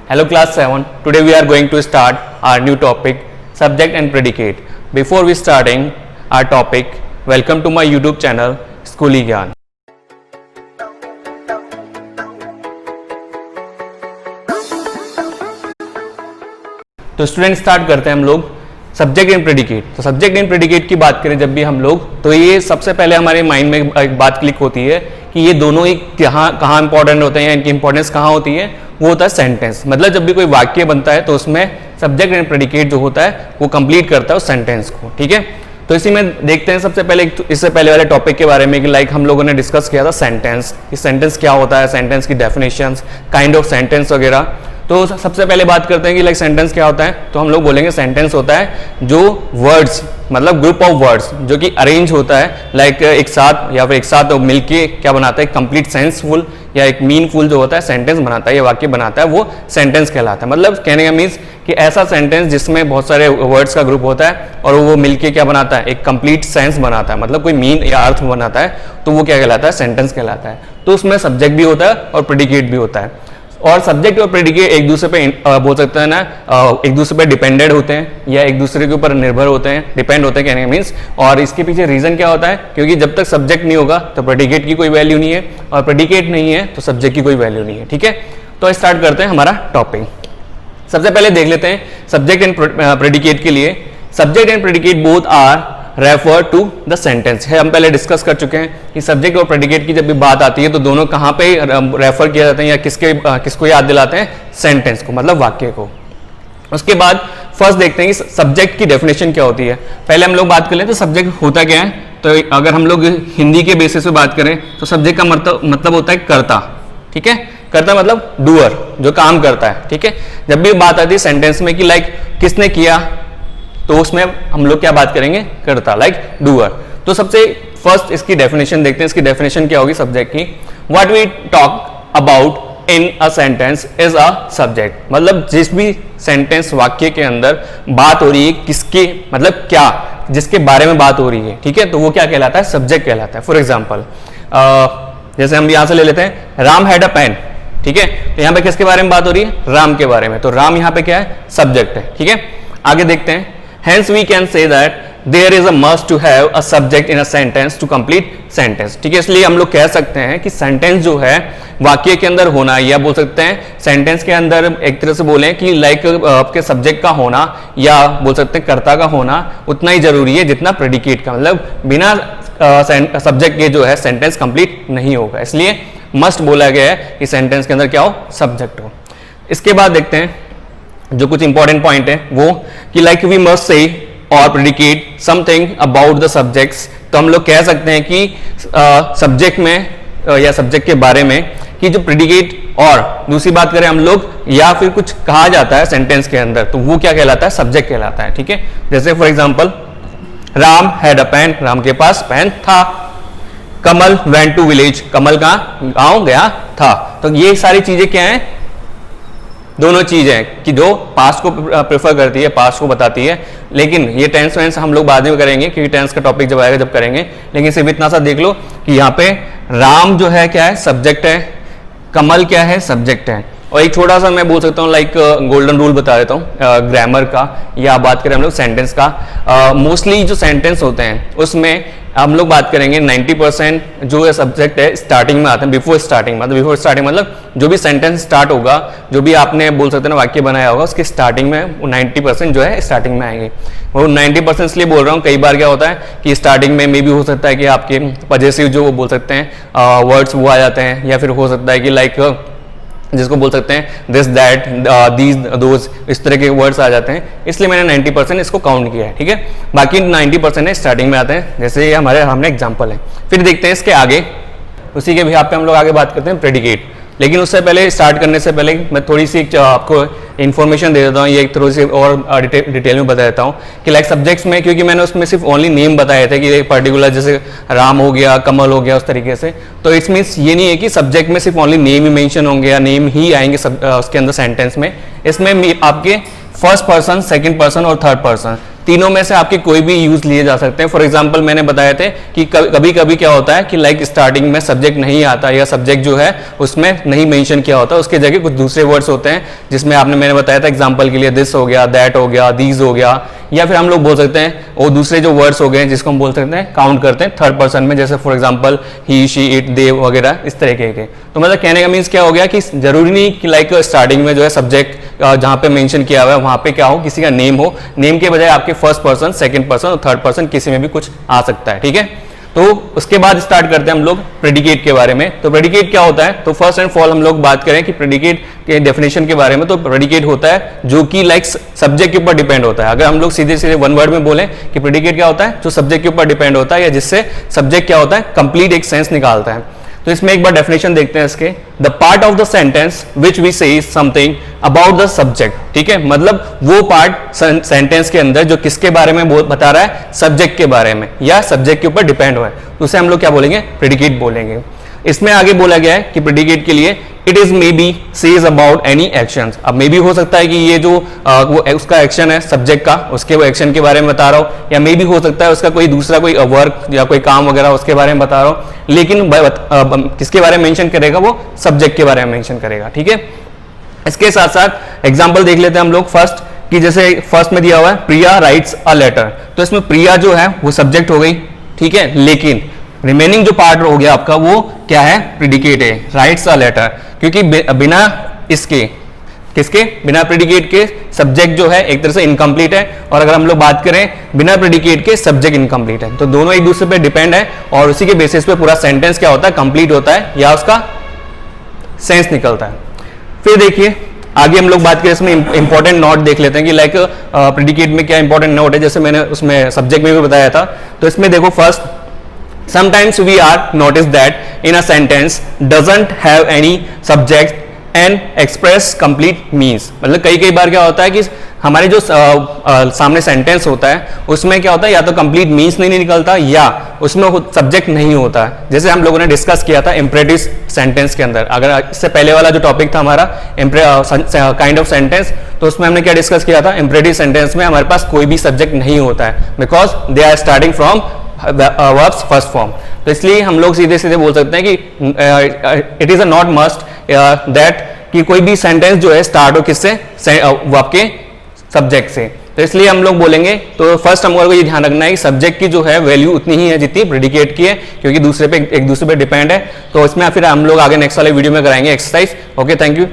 Hello class 7. Today we are going to start our new topic subject and predicate. Before we starting our topic, welcome to my YouTube channel Schooly Gyan. तो student start करते हैं हम लोग subject and predicate. तो subject and predicate की बात करें जब भी हम लोग, तो ये सबसे पहले हमारे माइंड में एक बात क्लिक होती है कि ये दोनों ही कहाँ इंपॉर्टेंट होते हैं, इनकी इंपॉर्टेंस कहाँ होती है। वो होता है सेंटेंस, मतलब जब भी कोई वाक्य बनता है तो उसमें सब्जेक्ट एंड प्रेडिकेट जो होता है वो कंप्लीट करता है उस सेंटेंस को। ठीक है, तो इसी में देखते हैं सबसे पहले इससे पहले वाले टॉपिक के बारे में कि लाइक हम लोगों ने डिस्कस किया था सेंटेंस, कि सेंटेंस क्या होता है, सेंटेंस की डेफिनेशंस, काइंड ऑफ सेंटेंस वगैरह। तो सबसे पहले बात करते हैं कि लाइक सेंटेंस क्या होता है। तो हम लोग बोलेंगे सेंटेंस होता है जो वर्ड्स, मतलब ग्रुप ऑफ वर्ड्स जो कि अरेंज होता है लाइक एक साथ या फिर एक साथ मिलके क्या बनाता है, कंप्लीट सेंसफुल या एक मीनफुल जो होता है सेंटेंस बनाता है, ये वाक्य बनाता है, वो सेंटेंस कहलाता है। मतलब कहने का मीन्स कि ऐसा सेंटेंस जिसमें बहुत सारे वर्ड्स का ग्रुप होता है और वो मिलके क्या बनाता है, एक कंप्लीट सेंस बनाता है, मतलब कोई मीन या अर्थ बनाता है, तो वो क्या कहलाता है, सेंटेंस कहलाता है। तो उसमें सब्जेक्ट भी होता है और प्रेडिकेट भी होता है। और सब्जेक्ट और प्रेडिकेट एक दूसरे पे बोल सकते हैं ना, एक दूसरे पे डिपेंडेंट होते हैं या एक दूसरे के ऊपर निर्भर होते हैं, डिपेंड होते हैं कहने का मीन्स। और इसके पीछे रीजन क्या होता है, क्योंकि जब तक सब्जेक्ट नहीं होगा तो प्रेडिकेट की कोई वैल्यू नहीं है, और प्रेडिकेट नहीं है तो सब्जेक्ट की कोई वैल्यू नहीं है। ठीक है, तो स्टार्ट करते हैं हमारा टॉपिक। सबसे पहले देख लेते हैं सब्जेक्ट एंड प्रेडिकेट के लिए। Subject and predicate both are refer to the sentence है। हम पहले डिस्कस कर चुके हैं कि सब्जेक्ट और प्रेडिकेट की जब भी बात आती है तो दोनों कहाँ पे रेफर किया जाता है या किसको याद दिलाते हैं, सेंटेंस को, मतलब वाक्य को। उसके बाद फर्स्ट देखते हैं कि सब्जेक्ट की डेफिनेशन क्या होती है। पहले हम लोग बात कर लें तो सब्जेक्ट होता क्या है। तो अगर हम लोग हिंदी के बेसिस पे बात करें तो सब्जेक्ट का मतलब होता है कर्ता। ठीक है, कर्ता मतलब डूअर, जो काम करता है। ठीक है, जब भी बात आती है सेंटेंस में कि लाइक किसने किया, तो उसमें हम लोग क्या बात करेंगे, कर्ता, लाइक डूअर। तो सबसे फर्स्ट इसकी डेफिनेशन देखते हैं। इसकी डेफिनेशन क्या होगी सब्जेक्ट की। What we talk about in a sentence is a subject. मतलब जिस भी सेंटेंस वाक्य के अंदर बात हो रही है, किसके मतलब क्या, जिसके बारे में बात हो रही है, ठीक है, तो वो क्या कहलाता है, सब्जेक्ट कहलाता है। फॉर एग्जाम्पल जैसे हम यहां से ले लेते हैं, राम हैड अ पेन। ठीक है, तो यहाँ पे किसके बारे में बात हो रही है, राम के बारे में, तो राम यहाँ पे क्या है, सब्जेक्ट है। ठीक है, आगे देखते हैं। Hence we can say that there is a must to have a subject in a sentence to complete sentence। ठीक है, इसलिए हम लोग कह सकते हैं कि सेंटेंस जो है वाक्य के अंदर होना, या बोल सकते हैं सेंटेंस के अंदर एक तरह से बोलें कि लाइक आपके सब्जेक्ट का होना या बोल सकते हैं कर्ता का होना उतना ही जरूरी है जितना प्रेडिकेट का। मतलब बिना सब्जेक्ट के जो है सेंटेंस कंप्लीट नहीं होगा, इसलिए मस्ट बोला गया है कि सेंटेंस के अंदर क्या हो, सब्जेक्ट हो। इसके बाद देखते हैं जो कुछ इंपॉर्टेंट पॉइंट है वो कि लाइक वी मस्ट से और predicate something about the subjects. तो हम लोग कह सकते हैं कि सब्जेक्ट में या सब्जेक्ट के बारे में कि जो प्रेडिकेट, और दूसरी बात करें हम लोग या फिर कुछ कहा जाता है सेंटेंस के अंदर, तो वो क्या कहलाता है, सब्जेक्ट कहलाता है। ठीक है, जैसे for example Ram had a pen, Ram के पास पेन था। Kamal went to village, Kamal का गांव गया था। तो ये सारी चीजें क्या है, दोनों चीजें कि जो पास्ट को प्रेफर करती है, पास्ट को बताती है। लेकिन ये टेंस वेंस हम लोग बाद में करेंगे क्योंकि टेंस का टॉपिक जब आएगा जब करेंगे। लेकिन सिर्फ इतना सा देख लो कि यहाँ पे राम जो है क्या है, सब्जेक्ट है, कमल क्या है, सब्जेक्ट है। और एक छोटा सा मैं बोल सकता हूँ लाइक गोल्डन रूल बता देता हूँ ग्रामर का, या बात करें हम लोग सेंटेंस का। मोस्टली जो सेंटेंस होते हैं उसमें हम लोग बात करेंगे 90% जो है सब्जेक्ट है स्टार्टिंग में आते हैं, बिफोर स्टार्टिंग। मतलब जो भी सेंटेंस स्टार्ट होगा, जो भी आपने बोल सकते हैं ना वाक्य बनाया होगा, उसके स्टार्टिंग में 90% जो है स्टार्टिंग में आएंगे। वो 90% इसलिए बोल रहा हूँ, कई बार क्या होता है कि स्टार्टिंग में मे भी हो सकता है कि आपके पजेसिव जो बोल सकते हैं वर्ड्स वो आ जाते हैं, या फिर हो सकता है कि लाइक जिसको बोल सकते हैं दिस दैट दीज दोज, इस तरह के वर्ड्स आ जाते हैं, इसलिए मैंने 90% इसको काउंट किया है। ठीक है, बाकी 90% है स्टार्टिंग में आते हैं, जैसे ये हमारे सामने एग्जांपल है। फिर देखते हैं इसके आगे, उसी के भी यहाँ पे हम लोग आगे बात करते हैं प्रेडिकेट। लेकिन उससे पहले, स्टार्ट करने से पहले मैं थोड़ी सी आपको इन्फॉर्मेशन दे देता हूँ, ये एक थोड़ी सी और डिटेल में बता देता हूँ कि लाइक सब्जेक्ट्स में, क्योंकि मैंने उसमें सिर्फ ओनली नेम बताए थे कि एक पर्टिकुलर जैसे राम हो गया, कमल हो गया, उस तरीके से। तो इट्स मीन्स ये नहीं है कि सब्जेक्ट में सिर्फ ओनली नेम ही मेंशन होंगे या नेम ही आएंगे उसके अंदर सेंटेंस में। इसमें आपके फर्स्ट पर्सन, सेकंड पर्सन और थर्ड पर्सन तीनों में से आपके कोई भी यूज लिए जा सकते हैं। फॉर एग्जांपल मैंने बताए थे कि कभी कभी क्या होता है कि लाइक स्टार्टिंग में सब्जेक्ट नहीं आता या सब्जेक्ट जो है उसमें नहीं मेंशन किया होता, उसके जगह कुछ दूसरे वर्ड्स होते हैं, जिसमें मैंने बताया था एग्जांपल के लिए दिस हो गया, दैट हो गया, दीज हो गया, या फिर हम लोग बोल सकते हैं वो दूसरे जो वर्ड्स हो गए जिसको हम बोल सकते हैं काउंट करते हैं थर्ड पर्सन में, जैसे for example he, she, it, they वगैरह इस तरीके के। तो मतलब कहने का मीन्स क्या हो गया कि जरूरी नहीं कि लाइक स्टार्टिंग में जो है सब्जेक्ट जहां पे मेंशन किया हुआ है वहां पे क्या हो, किसी का नेम हो, नेम के बजाय आपके फर्स्ट पर्सन, सेकंड पर्सन और थर्ड पर्सन किसी में भी कुछ आ सकता है। ठीक है, तो उसके बाद स्टार्ट करते हैं हम लोग प्रेडिकेट के बारे में। तो प्रेडिकेट क्या होता है, तो फर्स्ट एंड फॉल हम लोग बात करें कि प्रेडिकेट के डेफिनेशन के बारे में। तो प्रेडिकेट होता है जो कि लाइक सब्जेक्ट के ऊपर डिपेंड होता है। अगर हम लोग सीधे सीधे वन वर्ड में बोलें कि प्रेडिकेट क्या होता है, जो सब्जेक्ट के ऊपर डिपेंड होता है या जिससे सब्जेक्ट क्या होता है कंप्लीट एक सेंस निकालता है। तो इसमें एक बार डेफिनेशन देखते हैं इसके, the part of the sentence which we say something about the subject. ठीक है, मतलब वो पार्ट सेंटेंस के अंदर जो किसके बारे में बता रहा है, सब्जेक्ट के बारे में या सब्जेक्ट के ऊपर डिपेंड हुआ है, तो उसे हम लोग क्या बोलेंगे, प्रेडिकेट बोलेंगे। इसमें आगे बोला गया है कि प्रेडिकेट के लिए it is may be says about any action. अब मे बी हो सकता है कि ये जो वो उसका एक्शन है सब्जेक्ट का, उसके वो एक्शन के बारे में बता रहा हूं, या मे बी हो सकता है उसका कोई दूसरा कोई वर्क या कोई काम वगैरह उसके बारे में बता रहा हूं, लेकिन किसके बारे में मेंशन करेगा, वो सब्जेक्ट के बारे में मेंशन करेगा। ठीक है, इसके साथ साथ एग्जाम्पल देख लेते हैं हम लोग फर्स्ट, कि जैसे फर्स्ट में दिया हुआ है प्रिया राइट्स अ लेटर, तो इसमें प्रिया जो है वो सब्जेक्ट हो गई। ठीक है, लेकिन रिमेनिंग जो पार्ट हो गया आपका वो क्या है, प्रेडिकेट है, राइट्स अ लेटर, क्योंकि बिना इसके किसके, बिना प्रेडिकेट के सब्जेक्ट जो है एक तरह से इनकम्प्लीट है, और अगर हम लोग बात करें बिना प्रेडिकेट के सब्जेक्ट इनकम्प्लीट है। तो दोनों एक दूसरे पे डिपेंड है और उसी के बेसिस पे पूरा सेंटेंस क्या होता है, कंप्लीट होता है या उसका सेंस निकलता है। फिर देखिए आगे हम लोग बात करें, इसमें इंपॉर्टेंट नोट देख लेते हैं कि लाइक प्रेडिकेट में क्या इंपॉर्टेंट नोट है, जैसे मैंने उसमें सब्जेक्ट में भी बताया था। तो इसमें देखो first, sometimes we are notice that in a sentence doesn't have any subject and express complete means। मतलब कई बार क्या होता है कि हमारे जो सामने सेंटेंस होता है उसमें क्या होता है, या तो कंप्लीट मीन्स नहीं निकलता या उसमें सब्जेक्ट नहीं होता है। जैसे हम लोगों ने डिस्कस किया था इम्परेटिव सेंटेंस के अंदर, अगर इससे पहले वाला जो टॉपिक था हमारा काइंड ऑफ सेंटेंस, तो उसमें हमने क्या डिस्कस किया था, इम्परेटिव सेंटेंस में हमारे पास कोई भी सब्जेक्ट नहीं होता है, because they are starting from verbs first form. तो इसलिए हम लोग सीधे सीधे बोल सकते हैं कि it is a not must that कि कोई भी सेंटेंस जो है स्टार्ट हो किससे, वर्ब के सब्जेक्ट से। तो इसलिए हम लोग बोलेंगे, तो फर्स्ट हमको ये ध्यान रखना है कि सब्जेक्ट की जो है वैल्यू उतनी ही है जितनी प्रेडिकेट की है, क्योंकि दूसरे पे एक दूसरे पे डिपेंड है। तो इसमें फिर हम लोग आगे नेक्स्ट वाले वीडियो में कराएंगे एक्सरसाइज। Okay, thank you.